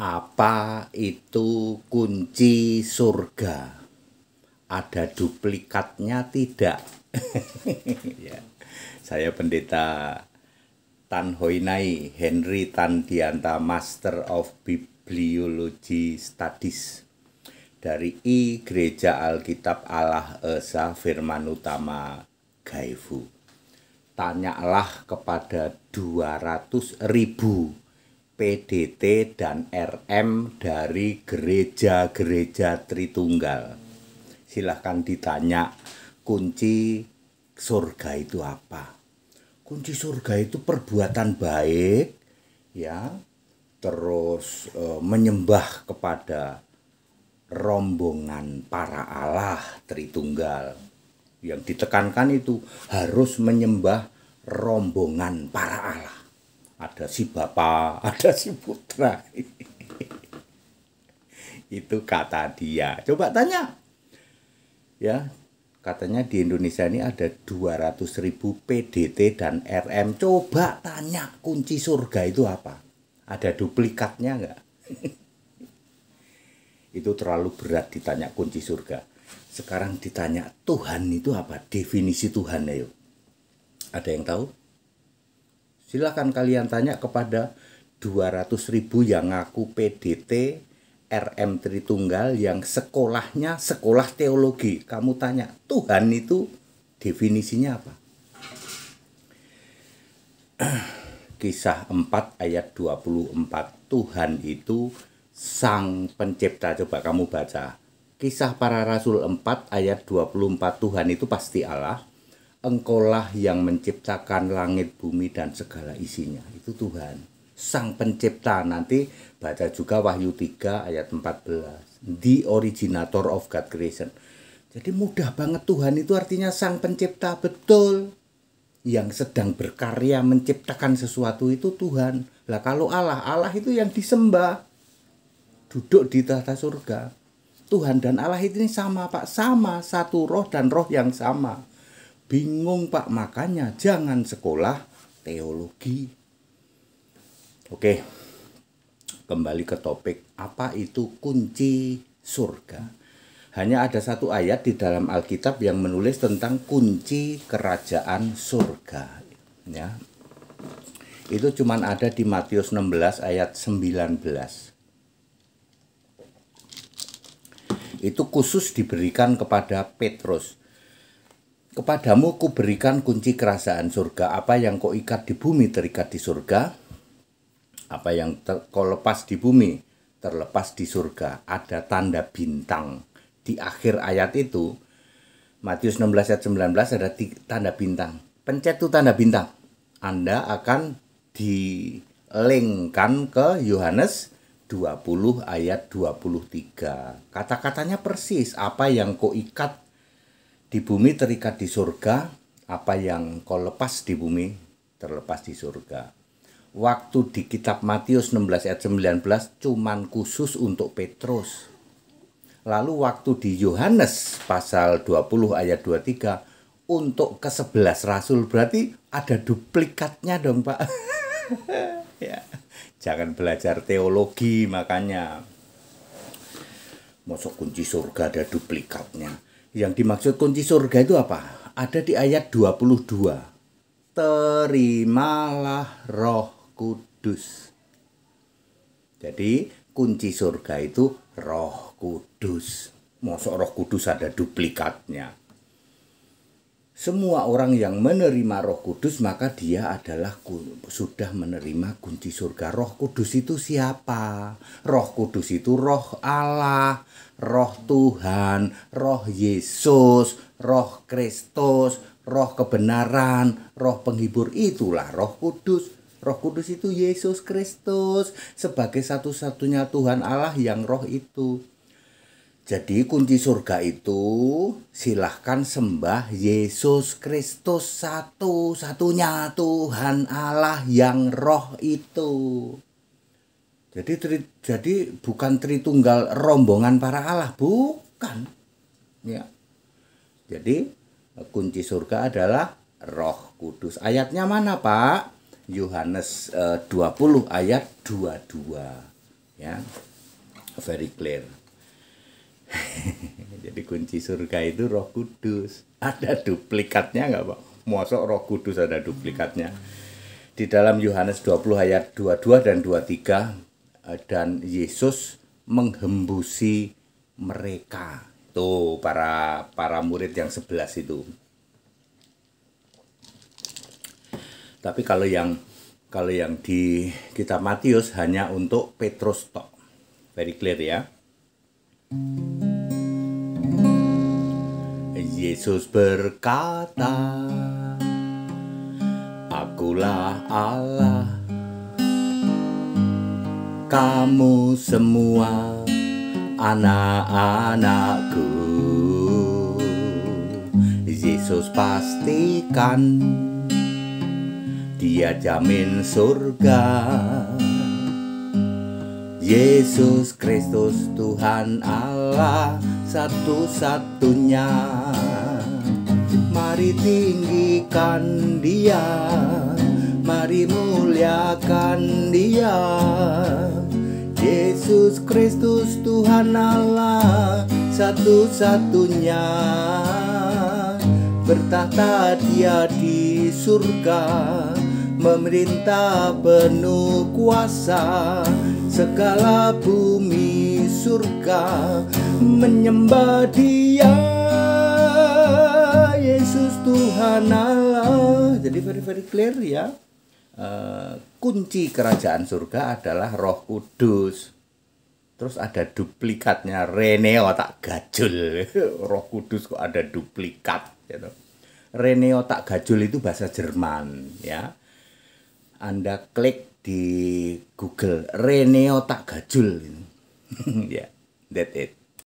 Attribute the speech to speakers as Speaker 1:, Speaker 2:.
Speaker 1: Apa itu kunci surga? Ada duplikatnya tidak? Ya, saya Pendeta Tan Hoi Nai Henry Tandianta, Master of Bibliology Studies dari I Gereja Alkitab Allah Esa Firman Utama Gaifu. Tanyalah kepada 200.000 PDT dan RM dari gereja-gereja Tritunggal. Silahkan ditanya, kunci surga itu apa? Kunci surga itu perbuatan baik, ya, terus menyembah kepada rombongan para Allah Tritunggal. Yang ditekankan itu harus menyembah rombongan para Allah. Ada si Bapa, ada si Putra. Itu kata dia. Coba tanya. Ya, katanya di Indonesia ini ada 200.000 PDT dan RM. Coba tanya kunci surga itu apa? Ada duplikatnya enggak? Itu terlalu berat ditanya kunci surga. Sekarang ditanya Tuhan itu apa? Definisi Tuhan, ayo. Ada yang tahu? Silakan kalian tanya kepada 200.000 yang ngaku PDT, RM Tritunggal, yang sekolahnya sekolah teologi. Kamu tanya, Tuhan itu definisinya apa? Kisah 4 ayat 24. Tuhan itu Sang Pencipta. Coba kamu baca. Kisah Para Rasul 4 ayat 24. Tuhan itu pasti Allah. Engkaulah yang menciptakan langit, bumi, dan segala isinya. Itu Tuhan. Sang Pencipta. Nanti baca juga Wahyu 3 ayat 14. The originator of God creation. Jadi mudah banget, Tuhan itu artinya Sang Pencipta. Betul. Yang sedang berkarya menciptakan sesuatu itu Tuhan. Lah kalau Allah itu yang disembah. Duduk di tahta surga. Tuhan dan Allah ini sama, Pak. Sama, satu roh dan roh yang sama. Bingung, Pak, makanya jangan sekolah teologi. Oke, kembali ke topik, apa itu kunci surga? Hanya ada satu ayat di dalam Alkitab yang menulis tentang kunci kerajaan surga. Ya. Itu cuma ada di Matius 16 ayat 19. Itu khusus diberikan kepada Petrus. Kepadamu kuberikan kunci kerajaan surga. Apa yang kau ikat di bumi terikat di surga. Apa yang kau lepas di bumi terlepas di surga. Ada tanda bintang. Di akhir ayat itu, Matius 16 ayat 19 ada tanda bintang. Pencet tuh tanda bintang. Anda akan dilengkan ke Yohanes 20 ayat 23. Kata-katanya persis. Apa yang kau ikat di bumi terikat di surga, apa yang kau lepas di bumi terlepas di surga. Waktu di kitab Matius 16 ayat 19 cuman khusus untuk Petrus. Lalu waktu di Yohanes pasal 20 ayat 23 untuk ke-11 rasul, berarti ada duplikatnya dong, Pak. Ya, jangan belajar teologi makanya. Masuk kunci surga ada duplikatnya. Yang dimaksud kunci surga itu apa? Ada di ayat 22. Terimalah Roh Kudus. Jadi kunci surga itu Roh Kudus. Masuk Roh Kudus ada duplikatnya. Semua orang yang menerima Roh Kudus maka dia adalah sudah menerima kunci surga. Roh Kudus itu siapa? Roh Kudus itu Roh Allah, Roh Tuhan, Roh Yesus, Roh Kristus, Roh kebenaran, Roh penghibur. Itulah Roh Kudus. Roh Kudus itu Yesus Kristus sebagai satu-satunya Tuhan Allah yang Roh itu. Jadi kunci surga itu silahkan sembah Yesus Kristus, satu-satunya Tuhan Allah yang Roh itu. Jadi bukan Tritunggal rombongan para Allah, bukan. Ya. Jadi kunci surga adalah Roh Kudus. Ayatnya mana, Pak? Yohanes 20 ayat 22. ya. Very clear. Jadi kunci surga itu Roh Kudus. Ada duplikatnya nggak, Pak? Mosok Roh Kudus ada duplikatnya. Di dalam Yohanes 20 ayat 22 dan 23, dan Yesus menghembusi mereka. Tuh para murid yang 11 itu. Tapi kalau yang di kitab Matius hanya untuk Petrus tok. Very clear ya. Yesus berkata, "Akulah Allah, kamu semua anak-anakku." Yesus pastikan Dia jamin surga. Yesus Kristus Tuhan Allah satu-satunya. Mari tinggikan Dia, mari muliakan Dia. Yesus Kristus Tuhan Allah satu-satunya. Bertahta Dia di surga, memerintah penuh kuasa. Segala bumi surga menyembah Dia. Yesus Tuhan Allah. Jadi very clear ya. Kunci kerajaan surga adalah Roh Kudus. Terus ada duplikatnya, Rene otak gajul. Roh Kudus kok ada duplikat gitu. Rene otak gajul itu bahasa Jerman ya. Anda klik di Google Rene otak gajul. Ya, yeah, that's it.